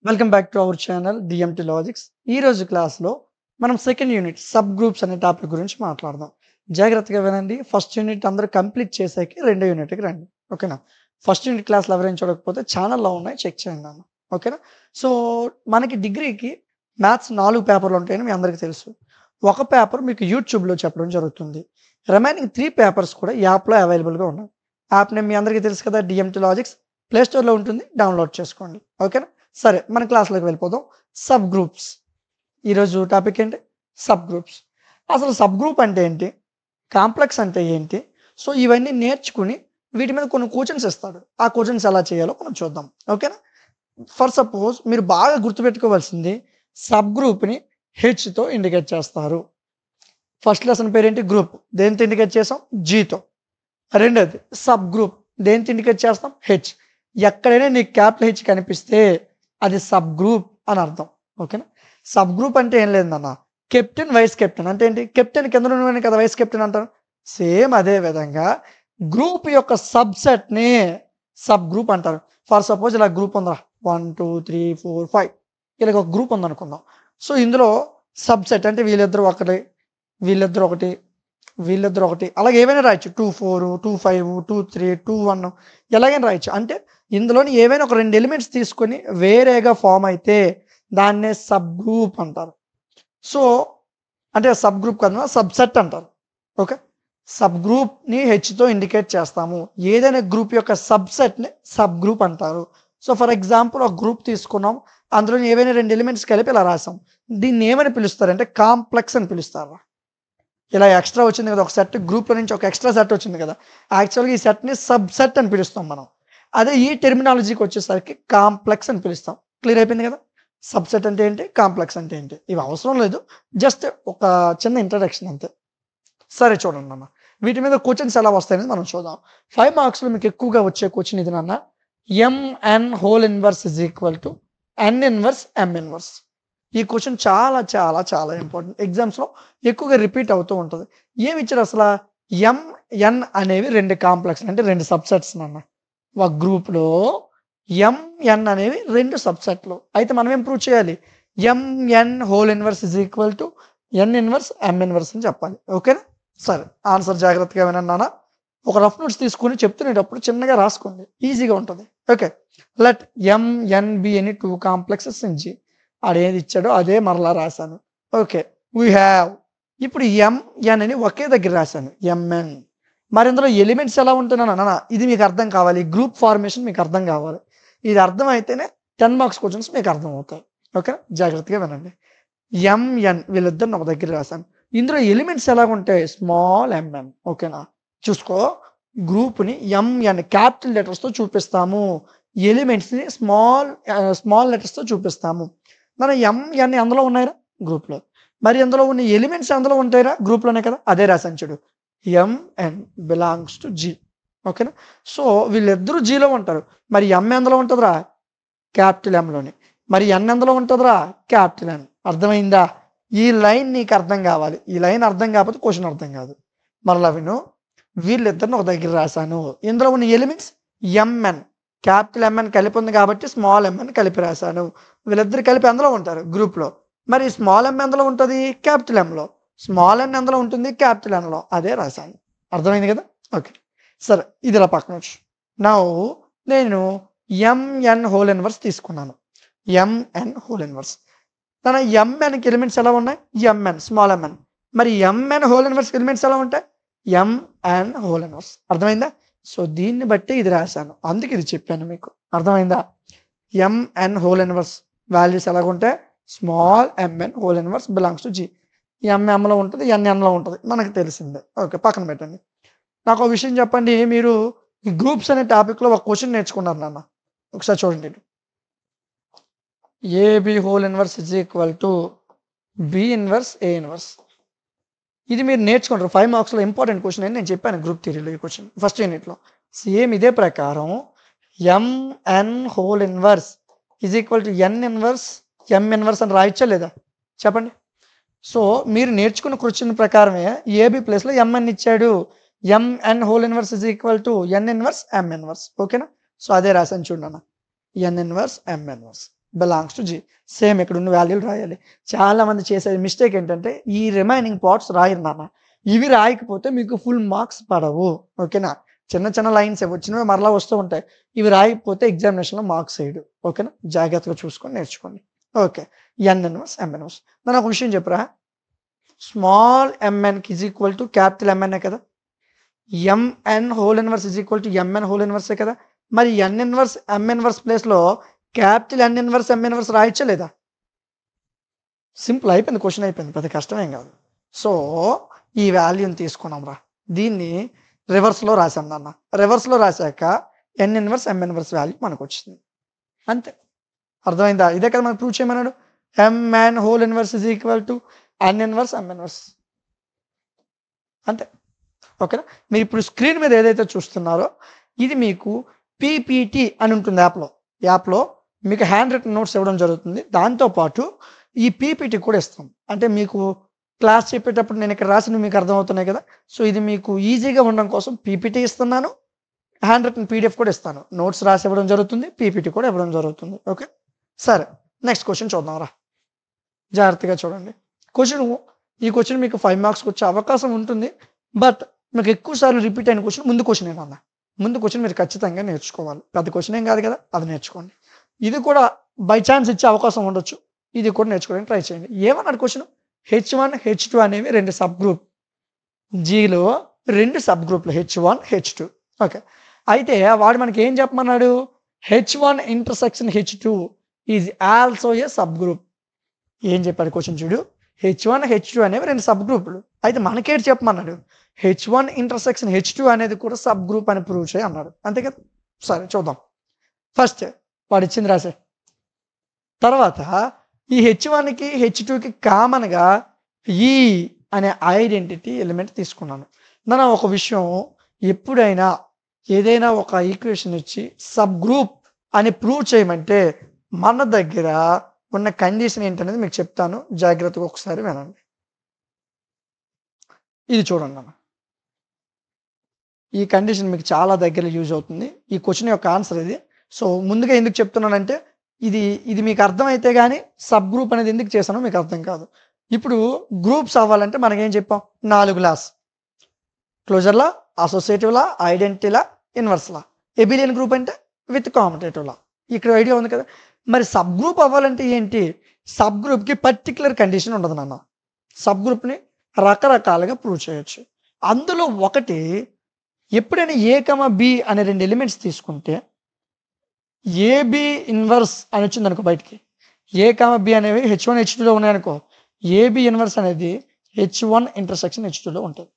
Welcome back to our channel DMT logics. ఈ రోజు క్లాస్లో మనం సెకండ్ యూనిట్ సబ్ గ్రూప్స్ అనే టాపిక్ గురించి మాట్లాడదాం. జాగ్రత్తగా వినండి. ఫస్ట్ యూనిట్ అందరూ కంప్లీట్ చేసాక రెండో యూనిట్కి రండి. ఓకేనా? ఫస్ట్ యూనిట్ క్లాస్లో ఎవరైనా చూడకపోతే ఛానల్లో ఉన్నాయి, చెక్ చేయండి అన్న. ఓకేనా? సో మనకి డిగ్రీకి మ్యాథ్స్ 4 పేపర్లు ఉంటాయని మీ అందరికీ తెలుసు. ఒక పేపర్ మీకు యూట్యూబ్లో చెప్పడం జరుగుతుంది. రిమైనింగ్ 3 పేపర్స్ కూడా యాప్లో అవైలబుల్గా ఉన్నాయి. యాప్ నేమ్ మీ అందరికీ తెలుసు కదా, డిఎంటి లాజిక్స్. ప్లేస్టోర్లో ఉంటుంది, డౌన్లోడ్ చేసుకోండి. ఓకేనా? సరే, మన క్లాస్లోకి వెళ్ళిపోదాం. Sub groups. ఈరోజు టాపిక్ ఏంటి? Sub groups. అసలు సబ్ గ్రూప్ అంటే ఏంటి, కాంప్లెక్స్ అంటే ఏంటి, సో ఇవన్నీ నేర్చుకుని వీటి మీద కొన్ని క్వశ్చన్స్ ఇస్తాడు. ఆ క్వశ్చన్స్ ఎలా చేయాలో మనం చూద్దాం. ఓకేనా? ఫర్ సపోజ్ మీరు బాగా గుర్తుపెట్టుకోవాల్సింది, సబ్ గ్రూప్ని హెచ్తో ఇండికేట్ చేస్తారు. ఫస్ట్ లెసన్ పేరేంటి? గ్రూప్. దేంతో ఇండికేట్ చేస్తాం? జీతో. రెండోది సబ్ గ్రూప్. దేంతో ఇండికేట్ చేస్తాం? హెచ్. ఎక్కడైనా నీకు క్యాపిటల్ హెచ్ కనిపిస్తే అది సబ్ గ్రూప్ అని అర్థం. ఓకేనా? సబ్ గ్రూప్ అంటే ఏం లేదన్న, కెప్టెన్ వైస్ కెప్టెన్ అంటే ఏంటి? కెప్టెన్ కింద ఉన్నవాడిని కదా వైస్ కెప్టెన్ అంటారు. సేమ్ అదే విధంగా గ్రూప్ యొక్క సబ్సెట్ని సబ్ గ్రూప్ అంటారు. ఫర్ సపోజ్ ఇలా గ్రూప్ ఉందా, 1 2 3 4 5 ఇలాగ ఒక గ్రూప్ ఉందనుకుందాం. సో ఇందులో సబ్సెట్ అంటే వీళ్ళిద్దరు ఒకటి, వీళ్ళిద్దరు ఒకటి, వీళ్ళిద్దరు ఒకటి, అలాగే ఏవైనా రాయొచ్చు. 2 4 2 5 2 3 2 1 ఎలాగైనా రాయొచ్చు. అంటే ఇందులోని ఏవైనా ఒక 2 ఎలిమెంట్స్ తీసుకొని వేరేగా ఫామ్ అయితే దాన్నే సబ్ గ్రూప్ అంటారు. సో అంటే సబ్ గ్రూప్ కదా, సబ్సెట్ అంటారు. ఓకే? సబ్ గ్రూప్ని హెచ్తో ఇండికేట్ చేస్తాము. ఏదైనా గ్రూప్ యొక్క సబ్సెట్ని సబ్ గ్రూప్ అంటారు. సో ఫర్ ఎగ్జాంపుల్ ఒక గ్రూప్ తీసుకున్నాం, అందులో ఏవైనా 2 ఎలిమెంట్స్ కలిపి ఇలా రాసాం. దీన్ని ఏమని పిలుస్తారంటే కాంప్లెక్స్ అని పిలుస్తారు. ఇలా ఎక్స్ట్రా వచ్చింది కదా ఒక సెట్, గ్రూప్లో నుంచి ఒక ఎక్స్ట్రా సెట్ వచ్చింది కదా, యాక్చువల్గా ఈ సెట్ని సబ్సెట్ అని పిలుస్తాం మనం. అదే ఈ టెర్మినాలజీకి వచ్చేసరికి కాంప్లెక్స్ అని పిలుస్తాం. క్లియర్ అయిపోయింది కదా? సబ్సెట్ అంటే ఏంటి, కాంప్లెక్స్ అంటే ఏంటి, ఇవి అవసరం లేదు, జస్ట్ ఒక చిన్న ఇంట్రడక్షన్ అంతే. సరే చూడండి అన్న, వీటి మీద క్వశ్చన్స్ ఎలా వస్తాయనేది మనం చూద్దాం. 5 మార్క్స్లో మీకు ఎక్కువగా వచ్చే క్వశ్చన్ ఇది నాన్న. MN whole inverse is equal to N inverse M inverse. ఈ క్వశ్చన్ చాలా చాలా చాలా ఇంపార్టెంట్. ఎగ్జామ్స్లో ఎక్కువగా రిపీట్ అవుతూ ఉంటుంది. ఏమి ఇచ్చారు అసలు? ఎంఎన్ అనేవి 2 కాంప్లెక్స్ అంటే 2 సబ్సెట్స్ నాన్న. ఒక గ్రూప్లో ఎంఎన్ అనేవి 2 సబ్సెట్లు. అయితే మనం ఏం ప్రూవ్ చేయాలి? MN whole inverse is equal to N inverse M inverse అని చెప్పాలి. ఓకేనా? సరే, ఆన్సర్ జాగ్రత్తగా వినండి నాన్న. ఒక రఫ్ నోట్స్ తీసుకుని చెప్తునేటప్పుడు చిన్నగా రాసుకోండి, ఈజీగా ఉంటుంది. ఓకే, లెట్ ఎంఎన్బి అని 2 కాంప్లెక్సెస్ ఇన్ జీ. ఆడేది ఇచ్చాడో అదే మరలా రాశాను. Okay, we have. ఇప్పుడు ఎంఎన్ అని ఒకే దగ్గర రాశాను, ఎంఎన్. మరి ఇందులో ఎలిమెంట్స్ ఎలా ఉంటున్నాను అన్న, ఇది మీకు అర్థం కావాలి. గ్రూప్ ఫార్మేషన్ మీకు అర్థం కావాలి. ఇది అర్థం అయితేనే 10 మార్క్స్ క్వశ్చన్స్ మీకు అర్థం అవుతాయి. ఓకే, జాగ్రత్తగా వినండి. ఎంఎన్ వీళ్ళిద్దరిని ఒక దగ్గర రాశాను. ఇందులో ఎలిమెంట్స్ ఎలా ఉంటాయి? Small MN. ఓకేనా? చూసుకో, గ్రూప్ని ఎంఎన్ క్యాపిటల్ లెటర్స్తో చూపిస్తాము, ఎలిమెంట్స్ని స్మాల్ లెటర్స్తో చూపిస్తాము. మన ఎంఎన్ అందులో ఉన్నాయిరా గ్రూప్లో, మరి అందులో ఉన్న ఎలిమెంట్స్ అందులో ఉంటాయిరా గ్రూప్లోనే కదా, అదే రాశాను చూడు, ఎంఎన్ బిలాంగ్స్ టు జీ. ఓకేనా? సో వీళ్ళిద్దరూ జీలో ఉంటారు. మరి ఎం ఎందులో ఉంటుందిరా? క్యాపిటల్ ఎంలోని. మరి ఎన్ ఎందులో ఉంటుందిరా? Capital N. అర్థమైందా? ఈ లైన్ నీకు అర్థం కావాలి. ఈ లైన్ అర్థం కాకపోతే క్వశ్చన్ అర్థం కాదు. మరలా విను, వీళ్ళిద్దరిని ఒక దగ్గర రాశాను. ఇందులో ఉన్న ఎలిమెంట్స్ ఎంఎన్, క్యాపిటల్ ఎంఎన్ కలిపి ఉంది కాబట్టి స్మాల్ ఎంఎన్ కలిపి రాశాను. వీళ్ళిద్దరు కలిపి ఎందులో ఉంటారు? గ్రూప్లో. మరి స్మాల్ ఎం ఎందులో ఉంటుంది? క్యాపిటల్ ఎంలో. స్మాల్ ఎన్ ఎందులో ఉంటుంది? క్యాపిటల్ ఎన్లో. అదే రాశాను. అర్థమైంది కదా? ఓకే, సరే, ఇది ఇలా పక్కన వచ్చు. నా నేను ఎంఎన్ హోల్ ఇన్వర్స్ తీసుకున్నాను. MN whole inverse. తన ఎంఎన్కి ఎలిమెంట్స్ ఎలా ఉన్నాయి? MN small MN. మరి ఎంఎన్ హోల్ ఇన్వర్స్ ఎలిమెంట్స్ ఎలా ఉంటాయి? MN whole inverse. అర్థమైందా? సో దీన్ని బట్టి ఇది రాశాను, అందుకే ఇది చెప్పాను మీకు. అర్థమైందా? ఎంఎన్ హోల్ ఇన్వర్స్ వాల్యూస్ ఎలాగుంటాయి? Small MN whole inverse belongs to G. ఎంఎంలో ఉంటుంది, ఎన్ఎన్లో ఉంటుంది, మనకు తెలిసిందే. ఓకే, పక్కన పెట్టండి. నాకు ఒక విషయం చెప్పండి, మీరు ఈ గ్రూప్స్ అనే టాపిక్లో ఒక క్వశ్చన్ నేర్చుకున్నారు నాన్న. ఒకసారి చూడండి, AB whole inverse is equal to B inverse A inverse. ఇది మీరు నేర్చుకుంటారు. 5 మార్క్స్లో ఇంపార్టెంట్ క్వశ్చన్ అని నేను చెప్పాను గ్రూప్ థియరీలో. ఈ క్వశ్చన్ ఫస్ట్ యూనిట్లో సేమ్ ఇదే ప్రకారం MN whole inverse is equal to N inverse M inverse అని రాయొచ్చా లేదా? చెప్పండి. సో మీరు నేర్చుకున్న క్వశ్చన్ ప్రకారమే ఏబి ప్లేస్లో ఎంఎన్ ఇచ్చాడు. MN whole inverse is equal to N inverse M inverse. ఓకేనా? సో అదే రాశాను చూడండి అన్న, N inverse M inverse. Belongs to G. Same ఇక్కడ ఉన్న వాల్యూలు రాయాలి. చాలామంది చేసే మిస్టేక్ ఏంటంటే ఈ రిమైనింగ్ పార్ట్స్ రాయరు నాన్న. ఇవి రాయకపోతే మీకు ఫుల్ మార్క్స్ పడవు. ఓకేనా? చిన్న చిన్న లైన్స్ వచ్చినవి మరలా వస్తూ ఉంటాయి. ఇవి రాయకపోతే ఎగ్జామినేషన్లో మార్క్స్ వేయడు. ఓకేనా? జాగ్రత్తగా చూసుకొని నేర్చుకోండి. Okay. N inverse M inverse. నన్ను ఒక విషయం చెప్పరా, స్మాల్ ఎంఎన్కి ఈజ్ ఈక్వల్ టు క్యాపిటల్ ఎంఎన్ఏ కదా, MN whole inverse is equal to MN whole ఇన్వర్సే కదా. మరి ఎన్ ఇన్వర్స్ ఎం ఇన్వర్స్ ప్లేస్లో capital N inverse M inverse రాయొచ్చా లేదా? సింపుల్ అయిపోయింది, క్వశ్చన్ అయిపోయింది, పెద్ద కష్టమేం కాదు. సో ఈ వాల్యూని తీసుకున్నాం రా, దీన్ని రివర్స్లో రాసాం నాన్న. రివర్స్లో రాశాక N inverse M inverse value మనకు వచ్చింది. అంతే, అర్థమైందా? ఇదే కదా మనకు ప్రూవ్ చేయమన్నాడు. MN whole inverse is equal to N inverse M inverse. అంతే. ఓకేనా? మీరు ఇప్పుడు స్క్రీన్ మీద ఏదైతే చూస్తున్నారో ఇది మీకు పీపీటీ అని ఉంటుంది యాప్లో మీకు హ్యాండ్ రిటన్ నోట్స్ ఇవ్వడం జరుగుతుంది. దాంతోపాటు ఈ పీపీటీ కూడా ఇస్తాం. అంటే మీకు క్లాస్ చెప్పేటప్పుడు నేను ఇక్కడ రాసినవి మీకు అర్థమవుతున్నాయి కదా. సో ఇది మీకు ఈజీగా ఉండడం కోసం పీపీటీ ఇస్తున్నాను, హ్యాండ్ రిటన్ పీడిఎఫ్ కూడా ఇస్తాను. నోట్స్ రాసి ఇవ్వడం జరుగుతుంది, పీపీటీ కూడా ఇవ్వడం జరుగుతుంది. ఓకే, సరే. నెక్స్ట్ క్వశ్చన్ చూద్దాం రా, జాగ్రత్తగా చూడండి. ఈ క్వశ్చన్ మీకు 5 మార్క్స్కి వచ్చే అవకాశం ఉంటుంది. బట్ మీకు ఎక్కువ సార్లు రిపీట్ అయిన క్వశ్చన్ ముందు క్వశ్చన్ ఏమన్నా, ముందు క్వశ్చన్ మీరు ఖచ్చితంగా నేర్చుకోవాలి. పెద్ద క్వశ్చన్ ఏం కాదు కదా, అది నేర్చుకోండి. ఇది కూడా బై ఛాన్స్ ఇచ్చే అవకాశం ఉండొచ్చు, ఇది కూడా నేర్చుకోవడానికి ట్రై చేయండి. ఏమన్నాడు క్వశ్చన్? H1 H2 అనేవి 2 సబ్ గ్రూప్, జీలో 2 సబ్ గ్రూప్లు H1 H2. ఓకే, అయితే వాడు మనకి ఏం చెప్పమన్నాడు? H1 intersection H2 is also a sub group. ఏం చెప్పాడు క్వశ్చన్ చూడు, H1 H2 అనేవి 2 సబ్ గ్రూపులు. అయితే మనకేటి చెప్పమన్నాడు? H1 ఇంటర్సెక్షన్ H2 అనేది కూడా సబ్ గ్రూప్ అని ప్రూవ్ చేయి అన్నాడు. అంతే కదా. సరే చూద్దాం. ఫస్ట్ వాడు ఇచ్చింది రాసే. తర్వాత ఈ H1కి H2కి కామన్గా ఈ అనే ఐడెంటిటీ ఎలిమెంట్ తీసుకున్నాను. నన్ను ఒక విషయం, ఎప్పుడైనా ఏదైనా ఒక ఈక్వేషన్ ఇచ్చి సబ్ గ్రూప్ అని ప్రూవ్ చేయమంటే మన దగ్గర ఉన్న కండిషన్ ఏంటనేది మీకు చెప్తాను, జాగ్రత్తగా ఒకసారి వినండి. ఇది చూడండి అన్న, ఈ కండిషన్ మీకు చాలా దగ్గర యూజ్ అవుతుంది. ఈ క్వశ్చన్ యొక్క ఆన్సర్ ఇది. సో ముందుగా ఎందుకు చెప్తున్నానంటే ఇది మీకు అర్థమైతే కానీ సబ్ గ్రూప్ అనేది ఎందుకు చేశానో మీకు అర్థం కాదు. ఇప్పుడు గ్రూప్స్ అవ్వాలంటే మనకేం చెప్పాం? 4 లాస్: క్లోజర్లా, అసోసియేటివ్లా, ఐడెంటిటీలా, ఇన్వర్స్లా. ఎబిలియన్ గ్రూప్ అంటే విత్ కాంపిటేటివ్లా. ఇక్కడ ఐడియా ఉంది కదా. మరి సబ్ గ్రూప్ అవ్వాలంటే ఏంటి? సబ్ గ్రూప్కి పర్టికులర్ కండిషన్ ఉండదు నాన్న. సబ్ గ్రూప్ని రకరకాలుగా ప్రూవ్ చేయొచ్చు. అందులో ఒకటి, ఎప్పుడైనా A, B అనే 2 ఎలిమెంట్స్ తీసుకుంటే AB ఇన్వర్స్ అని వచ్చింది అనుకో బయటికి, A, B అనేవి H1 H2లో ఉన్నాయనుకో, AB ఇన్వర్స్ అనేది H1 ఇంటర్సెక్షన్ H2లో ఉంటుంది.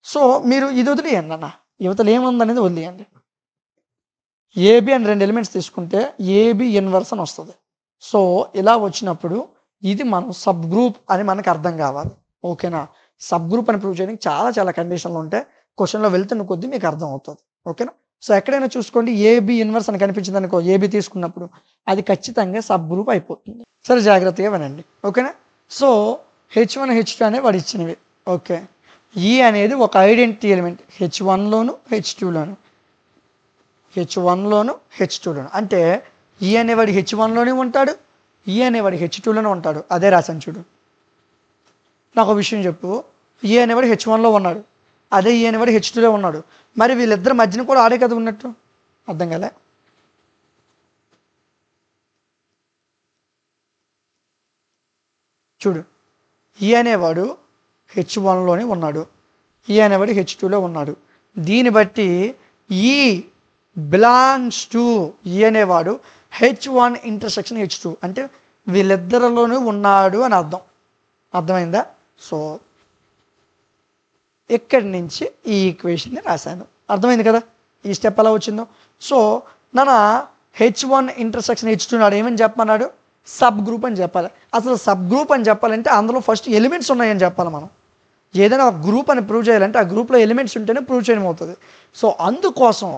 సో మీరు ఇది వదిలేయండి అన్న, యువతలు ఏముందనేది వదిలేయండి. AB అని 2 ఎలిమెంట్స్ తీసుకుంటే AB ఇన్వర్స్ అని వస్తుంది. సో ఇలా వచ్చినప్పుడు ఇది మనం సబ్ గ్రూప్ అని మనకు అర్థం కావాలి. ఓకేనా? సబ్ గ్రూప్ అని ప్రూవ్ చేయడానికి చాలా కండిషన్లు ఉంటాయి. క్వశ్చన్లో వెళ్తున్న కొద్దీ మీకు అర్థం అవుతుంది. ఓకేనా? సో ఎక్కడైనా చూసుకోండి, AB ఇన్వర్స్ అని కనిపించింది అనుకో, AB తీసుకున్నప్పుడు అది ఖచ్చితంగా సబ్ గ్రూప్ అయిపోతుంది. సరే, జాగ్రత్తగా వినండి. ఓకేనా? సో H1 H2 అనేవి వాడు ఇచ్చినవి. ఓకే, ఈ అనేది ఒక ఐడెంటిటీ ఎలిమెంట్ H1లోను H2లోను, H1లోను H2లోను. అంటే ఈ అనేవాడి H1లోనే ఉంటాడు, ఈ అనేవాడి H2లోనే ఉంటాడు. అదే రాశాను చూడు. నాకు ఒక విషయం చెప్పు, ఈ అనేవాడు H1లో ఉన్నాడు, అదే ఈ అనేవాడు H2లో ఉన్నాడు. మరి వీళ్ళిద్దరి మధ్యన కూడా ఆడే కదా ఉన్నట్టు. అర్థం కాలే? చూడు, ఈ అనేవాడు H1లోనే ఉన్నాడు, ఈ అనేవాడు H2లో ఉన్నాడు. దీన్ని బట్టి ఈ బిలాంగ్స్ టు ఈ అనేవాడు H1 ఇంటర్సెక్షన్ H2 అంటే వీళ్ళిద్దరిలోనూ ఉన్నాడు అని అర్థం. అర్థమైందా? సో ఇక్కడి నుంచి ఈ ఈక్వేషన్ని రాశాను. అర్థమైంది కదా ఈ స్టెప్ ఎలా వచ్చిందో. సో నాన్న H1 ఇంటర్సెక్షన్ H2 నాడు ఏమని చెప్పమన్నాడు? సబ్ గ్రూప్ అని చెప్పాలి. అసలు సబ్ గ్రూప్ అని చెప్పాలంటే అందులో ఫస్ట్ ఎలిమెంట్స్ ఉన్నాయని చెప్పాలి. మనం ఏదైనా ఒక గ్రూప్ అని ప్రూవ్ చేయాలంటే ఆ గ్రూప్లో ఎలిమెంట్స్ ఉంటేనే ప్రూవ్ చేయడం అవుతుంది. సో అందుకోసం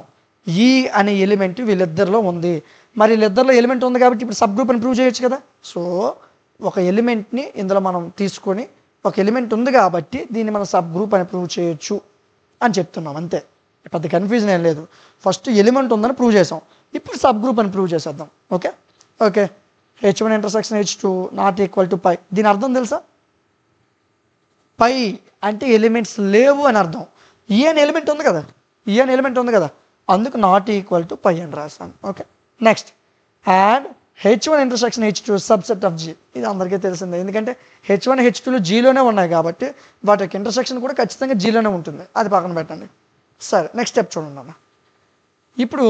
ఈ అనే ఎలిమెంట్ వీళ్ళిద్దరిలో ఉంది. మరి వీళ్ళిద్దరిలో ఎలిమెంట్ ఉంది కాబట్టి ఇప్పుడు సబ్ గ్రూప్ అని ప్రూవ్ చేయొచ్చు కదా. సో ఒక ఎలిమెంట్ని ఇందులో మనం తీసుకొని, ఒక ఎలిమెంట్ ఉంది కాబట్టి దీన్ని మనం సబ్ గ్రూప్ అని ప్రూవ్ చేయొచ్చు అని చెప్తున్నాం. అంతే, పెద్ద కన్ఫ్యూజన్ ఏం లేదు. ఫస్ట్ ఎలిమెంట్ ఉందని ప్రూవ్ చేసాం, ఇప్పుడు సబ్ గ్రూప్ అని ప్రూవ్ చేసేద్దాం. Okay, H1 intersection H2 not equal to phi. దీని అర్థం తెలుసా? పై అంటే ఎలిమెంట్స్ లేవు అని అర్థం. ఈ అనే ఎలిమెంట్ ఉంది కదా, ఈ అనే ఎలిమెంట్ ఉంది కదా, అందుకు నాట్ ఈక్వల్ టు పై అని రాస్తాను. Okay, next and H1 intersection H2 subset of G. ఇది అందరికీ తెలిసిందే, ఎందుకంటే H1 H2లు జీలోనే ఉన్నాయి కాబట్టి వాటి యొక్క ఇంటర్సెక్షన్ కూడా ఖచ్చితంగా జీలోనే ఉంటుంది. అది పక్కన పెట్టండి. సరే, నెక్స్ట్ స్టెప్ చూడండి అన్న. ఇప్పుడు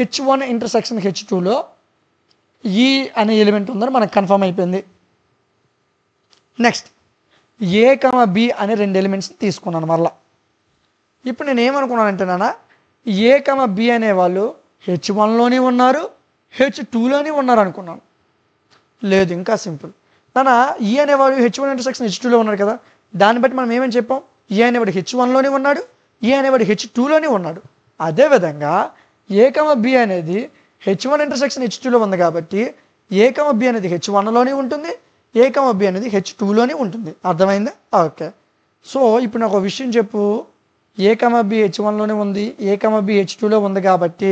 H1 ఇంటర్సెక్షన్ H2లో ఈ అనే ఎలిమెంట్ ఉందని మనకు కన్ఫర్మ్ అయిపోయింది. నెక్స్ట్ ఏ కమ బి అనే రెండు ఎలిమెంట్స్ తీసుకున్నాను మరలా. ఇప్పుడు నేను ఏమనుకున్నానంటే నాన్న, ఏ కమ బి అనేవాళ్ళు H1లోనే ఉన్నారు, H2లోనే ఉన్నారు అనుకున్నాను. లేదు, ఇంకా సింపుల్ నాన్న. ఈ అనేవాడు H1 ఇంటర్సెక్షన్ H2లో ఉన్నాడు కదా, దాన్ని బట్టి మనం ఏమని చెప్పాం? ఈ అనేవాడు H1లోనే ఉన్నాడు, ఈ అనేవాడు H2లోనే ఉన్నాడు. అదేవిధంగా ఏ కమ బి అనేది H1 ఇంటర్సెక్షన్ H2లో ఉంది కాబట్టి ఏ కమ బి అనేది H1లోనే ఉంటుంది, ఏ కమ బి అనేది H2లోనే ఉంటుంది. అర్థమైందా? ఓకే. సో ఇప్పుడు నాకు ఒక విషయం చెప్పు. ఏ కమ బి H1లోనే ఉంది, ఏ కమ బి H2లో ఉంది కాబట్టి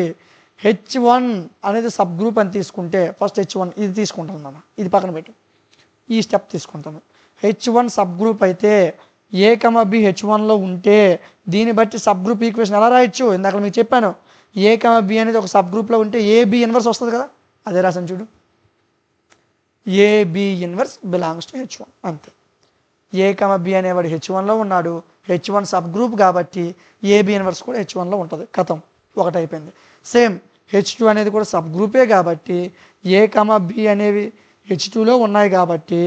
H1 అనేది సబ్ గ్రూప్ అని తీసుకుంటే ఫస్ట్ H1 ఇది తీసుకుంటాను నాన్న, ఇది పక్కన పెట్టు, ఈ స్టెప్ తీసుకుంటాను. H1 సబ్ గ్రూప్ అయితే ఏ కమ బి H1లో ఉంటే దీన్ని బట్టి సబ్ గ్రూప్ ఈక్వేషన్ ఎలా రాయొచ్చు? ఇందాక మీకు చెప్పాను, ఏ కమ బి అనేది ఒక సబ్ గ్రూప్లో ఉంటే ఏబి ఇన్వర్స్ వస్తుంది కదా, అదే రాసాను చూడు. AB inverse belongs to H1 అంతే. ఏ కమ బి అనేవాడు H1లో ఉన్నాడు, H1 సబ్ గ్రూప్ కాబట్టి ఏబి ఇన్వర్స్ కూడా H1లో ఉంటుంది. కథం, ఒకటి అయిపోయింది. సేమ్ H2 అనేది కూడా సబ్ గ్రూపే కాబట్టి ఏ కమ బి అనేవి H2లో ఉన్నాయి కాబట్టి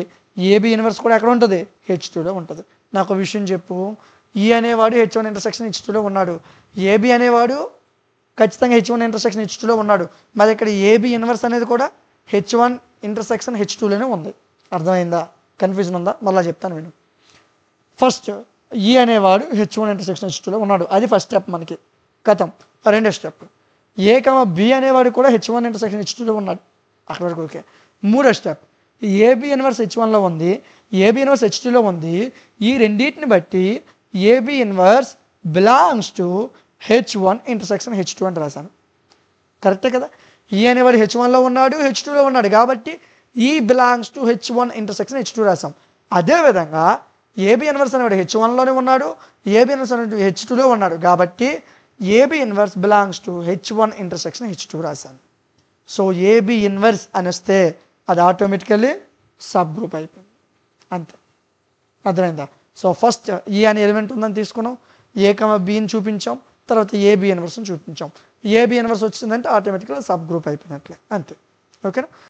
ఏబి ఇన్వర్స్ కూడా ఎక్కడ ఉంటుంది? H2లో ఉంటుంది. నాకు ఒక విషయం చెప్పు. ఈ అనేవాడు H1 ఇంటర్సెక్షన్ H2లో ఉన్నాడు, ఏబి అనేవాడు ఖచ్చితంగా H1 ఇంటర్సెక్షన్ H2లో ఉన్నాడు. మరి ఇక్కడ ఏబి ఇన్వర్స్ అనేది కూడా H1 ఇంటర్సెక్షన్ H2లోనే ఉంది. అర్థమైందా? కన్ఫ్యూజన్ ఉందా? మళ్ళీ చెప్తాను విను. ఫస్ట్ ఈ అనేవాడు H1 ఇంటర్సెక్షన్ H2లో ఉన్నాడు, అది ఫస్ట్ స్టెప్ మనకి. కథం. రెండో స్టెప్ ఏ కమ బి అనేవాడు కూడా H1 ఇంటర్సెక్షన్ H2లో ఉన్నాడు, అక్కడ వరకు ఓకే. మూడో స్టెప్ ఏబి ఇన్వర్స్ H1లో ఉంది, ఏబి ఇన్వర్స్ H2లో ఉంది. ఈ రెండింటిని బట్టి AB inverse belongs to H1 intersection H2 అని రాశాను. కరెక్టే కదా? ఈ అనేవాడు H1లో ఉన్నాడు, H2లో ఉన్నాడు కాబట్టి ఈ belongs to H1 intersection H2 రాసాం. అదేవిధంగా ఏబి ఇన్వర్స్ అనేవాడు H1లోనే ఉన్నాడు, ఏబి ఇన్వర్స్ అనేవాడు H2లో ఉన్నాడు కాబట్టి AB inverse belongs to H1 intersection H2 రాశాను. సో ఏబి ఇన్వర్స్ అని వస్తే అది ఆటోమేటికల్లీ సబ్ గ్రూప్ అయిపోయింది, అంతే. అర్థమైందా? సో ఫస్ట్ ఈ అనే ఎలిమెంట్ ఉందని తీసుకున్నాం, ఏ కమ బిని చూపించాం, తర్వాత ఏబి ఇన్వర్స్ని చూపించాం. ఏబి ఇన్వర్స్ వచ్చిందంటే ఆటోమేటిక్గా సబ్ గ్రూప్ అయిపోయినట్లే, అంతే. ఓకేనా?